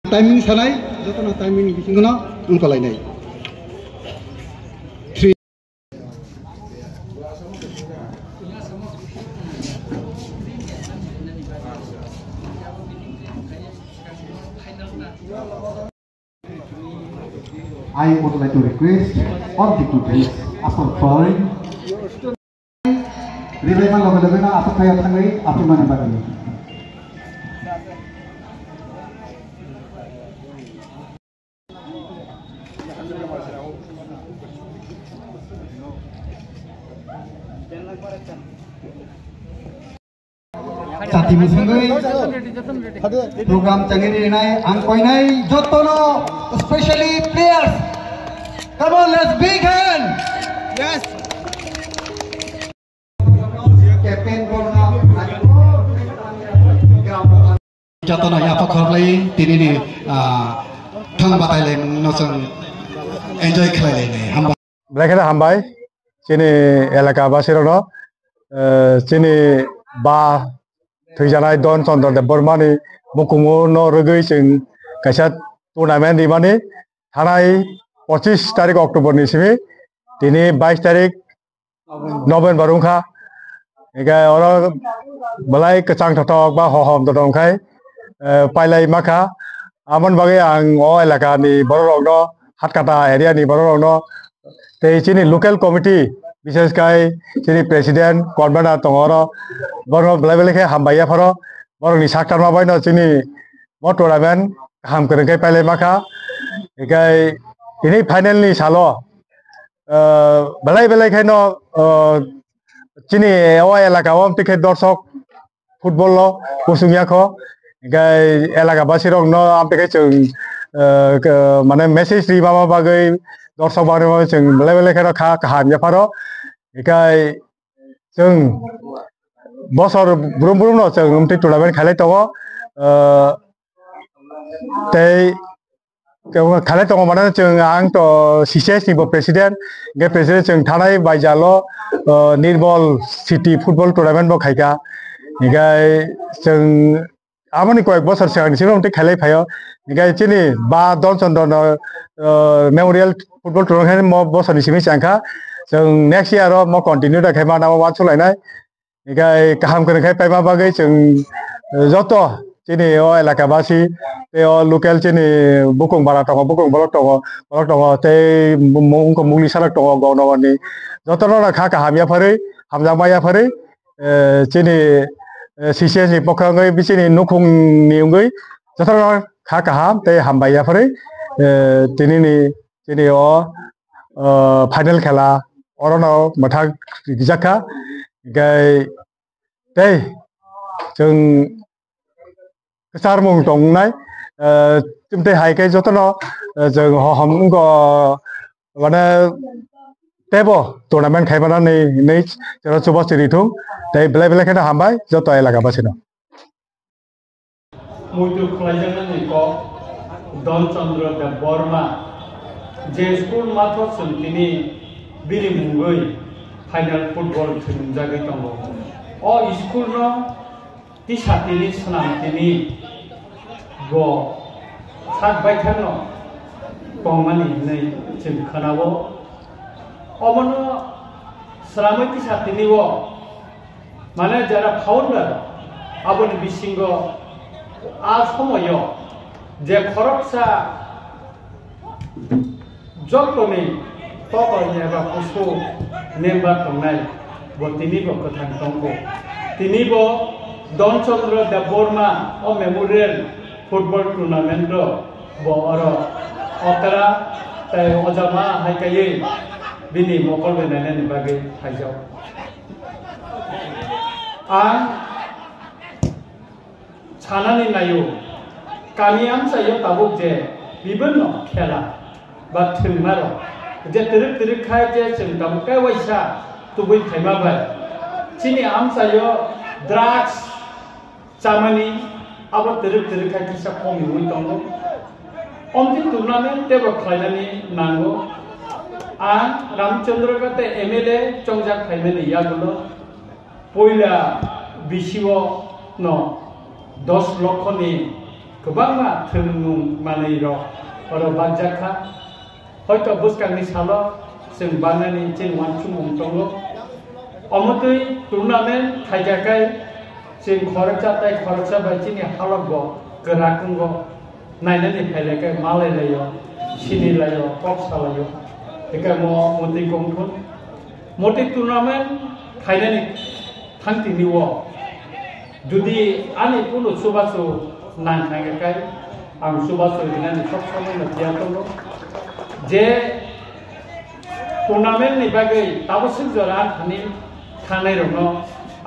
Timing सानाय जतना timing बिथिंगना उनखौ लायनाय I would like to request all the students after following relay logo na apa kaya tangai apa mana bagi. Sati musangai program changiri nai angkoi nai jotono especially players. Come on, let's big hand. Yes. Captain Borna. Jotono ya pak korlai tini ni thang batai le nosong enjoy khlai le hamba. Belakang hambai sini elaka basirono sini ba थैजानाय दन चन्द्र बर्मानि मुखुमु न रगै जों कायसा tournament दिमानि थानाय 25 तारिख अक्ट'बरनि सिमि दिनै 22 तारिख नभेम्बर उनखा एगा अर बलाय कचां थथक बा हहम ददंखाय पाइलाय माखा आमन बागै आं अ एलाकानि बररगनो हातकाटा एरियानि बररगनो तेचिनि लोकल कमिटी विशेष काय चिनि प्रेसिडेंट कन्वेनर दङ बरं बेलेके हामबाया फरो बरंनि साक्टार माबाय न चिनि म टुर्नामेन्ट हाम करंखाय पाइलाय माखा एगाय इनि फाइनलनि सालो बेलेके न चिनि एवा एलाकाव टिके दर्शक फुटबल ल कुसुंगियाखो एगाय एलाका बासिरं न आमटेके जों माने मेसेज रि माबा बागै दर्शक बागै जों बेलेके न खा हामया फरो एगाय जों बसर ब्रुम ब्रुम न जों उमटे टुर्नामेन्ट खालाय दङ तै खालाय दङ माने जों आं तो सीसीएस निबो प्रेसिडेंट गे प्रेसिडेंट जों थानाय बायजाल' निर्मल सिटी फुटबल टुर्नामेन्ट बो खायगा एगाय जों आमनि कयेक बसर सिगांनि सिगां उमटे खालाय फायो एगाय चिनि बा दन चन्द्र मेमोरियल फुटबल टुर्नामेन्ट म बसरनि सिमि सांखा जों नेक्स्ट इयार म कन्टिन्यू राखाय माना वान सलायनाय एगाय गाहाम करंखाय पाइमा बागै जों जत चिनि अ एलाकाबासि ते अ लोकेल चिनि बुकुं बारा दङ बुकुं ब्लक दङ ते मुंखौ मुंनि सालक दङ गनवानि जतनो खा हामिया फारै हामजामाया फारै चिनि सीसीएस नि पखङै बिसिनि नुखुंनि उंगै जतनो खा हाम ते हामबाया फारै तिनिनि चिनि अ फाइनल खेला अरनो मथा गिजाखा गाय तै जों सार मुं दंनाय तिमते हायखाय जतनो जों हमगो माने तेबो टुर्नामेन्ट खायबाना नै जेराव सुबासिरि थुं तै बेलेके हामबाय जत एलाका बासिनो मुइतु खलायजानानै क दन चन्द्र बर्मा जे स्कुल माथो सोंतिनि बिनि मुंगै फाइनल फुटबल थुनजागै दङ अ स्कुल न तिसातिनि सनामतिनि ग सात बायथान गंमानि नै जों खोनाबो अमनो सनामै तिसातिनि व माने जारा फाउन्डार आबनि बिसिंग आ समय जे खरकसा जतनि तकरनेबा कुसु नेम्बार दंनाय बो तिनिबो कथान दंगो तिनिबो दन चन्द्र बर्मा अ मेमोरियल फुटबल टुर्नामेन्ट बो अर अकरा तै अजामा हायकायै बिनि मकल बेनायनि बागै हायजाव आं सानानै नायो कामियाम जायो ताबुक जे बिभिन्न खेला बा थुनमार जे तिरक खाय जे जों दामुकाय वैसा तुबै थाइमाबाय चिनि आम जायो ड्राग्स चामानि अब तिरक खाय किसा खम हुई दङ अमति टुर्नामेन्ट तेबो खायनानि नांगौ आं रामचंद्र गते एमएलए चंजाक थाइमेनि यागुलो पयला बिसिओ न 10 लक्षनि गोबांमा थोंनुं मानै र बागजाखा हयतो बुसकांनि साल' जों बानायनि जों वानसुमुं दङ अमतै टुर्नामेन्ट थाइगाखाय जों खरचा बायदिनि हालतबो गोराखुंगो नायनानै फैलायखाय मालायलायो सिनिलायो कक सालायो बेखाय मते गंथन मते टुर्नामेन्ट थाइनानै थांथिनिव जुदि आंनि कुनु सुबासु नांखांगाखाय आं सुबासु दिनानै सब समय नथिया दङ जे टुर्नामेन्टनि बागै दाबो जोरा थानि थांनाय रनो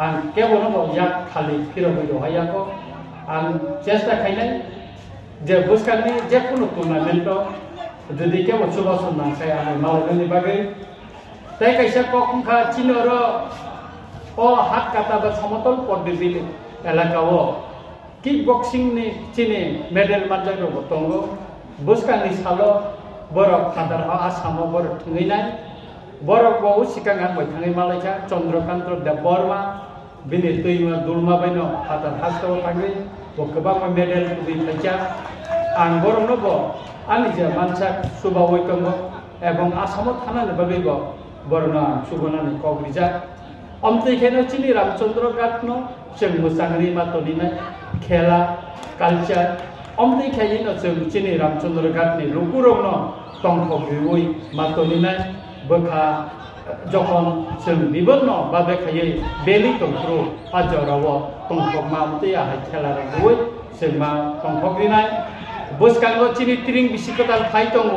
आं केवल याक खालि फिरबैद हायाखौ आं चेष्टा खायनाय जे बुसकांनि जेकुनु टुर्नामेन्ट जुदि केवल सुबासन नांखाय आं मालायनि बागै ताई कैसा कखा चिनर ओ हात काटा बा समतल पद्धति एलाकाओ किक बक्सिंनि चिनि मेडेल मानजाय दङ बुसकांनि साल' बरफ फादार आसामाव बरफ थुङैनाय बरफआव सिगां आं थाङै मालायखा चन्द्रकान्त देबबर्मा बिनि दैमा दुलमा बायनो फादार हास्टआव थाङै गोबां मेडेल फैसा आं बरफनोबो आंनि जे मानसा सुबावै दङ एबं आसामाव थानानै बागैबो बरना सुबनानै कग्रिजा अमतैखायनो चिनि रामचन्द्र घाटनो जों मोजाङै मातनिनाय खेला कालचार अमतैखायनो जों चिनि रामचन्द्र घाटनि लुकुरंनो तंथ'बिवै मातनिनाय बखा जखन जों बिबन्न बा बेखायै बेलि तंथ्रु हाजराव तंथ'मा मते आहाय खेला रंगुयै जों मा तंथ'ग्रिनाय बुसकांगो चिनि त्रिं बिसिकताल फाइ दङ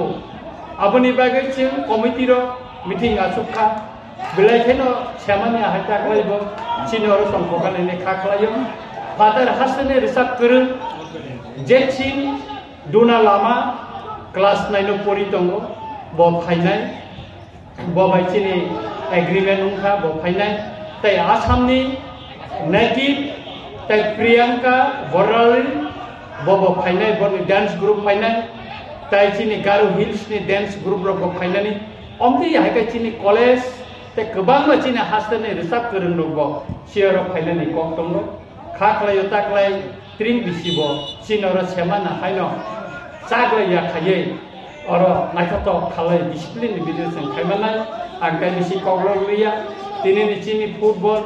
आबनि बागै जों कमिटिर मिटिं आसुखा बिलायखायनो सेमानि आहाय ताख्लायबो चिनर तंथ'गानैनि खाख्लायो फादार हासने रिसाब गोरों जेथिं दुना लामा क्लास 9 परि दङ ब फाइनाय बायदिनि एग्रीमेंट उनखा बफायनाय ताई आसामनि नेटिव ताई प्रियंका बराली बफायनाय बनि डांस ग्रुप फायनाय ताई चिनि गारो हिल्सनि डांस ग्रुप बफायनानै अमति हायका चिनि कलेज ताई गोबां चिनि हासने रिसाब गोरों दङ सियर फायनानै कक दङ खाख्लायो ताख्लाय त्रिं बिसिबो चिनर सेमाना हायनो जाग्लाया खायै और नायखत खालाय डिसिप्लिन बिदिजों खायमानाय आं गायनिसि कग्लगलिया दिनैनि चिनि फुटबल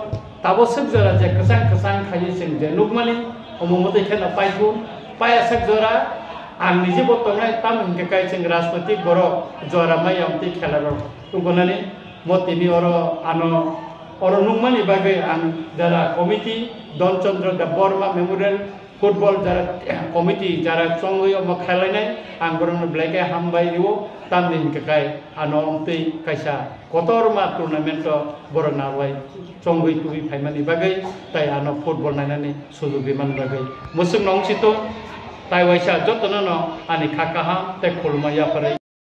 दाबो सबजरा जे कसां खायै जों जे नुकमानि अममते खेला पाइखु पाया सबजरा आं निजे बतंनाय ताम हिंकाय जों राजनीतिक बर जरा माय अमति खेला तुगनानि मतिनि और नुकमानि बागै आं जरा committee Dhanchandra Debbarma memorial football जरा कमिटि जरा चंगयो म खेलायनाय आं बरनो ब्लेके हामबाय रिवो तामनि हिंकाय आनो अमति कायसा कतरमा टुर्नामेन्ट बर नावाय चंगै तुबि फाइमानि बागै ताई आनो फुटबल नायनानै सुजुग बिमान बागै मुसुम नंसितो ताई वाइसा जतन न आनि खाका हा ताई खुलमाया फरे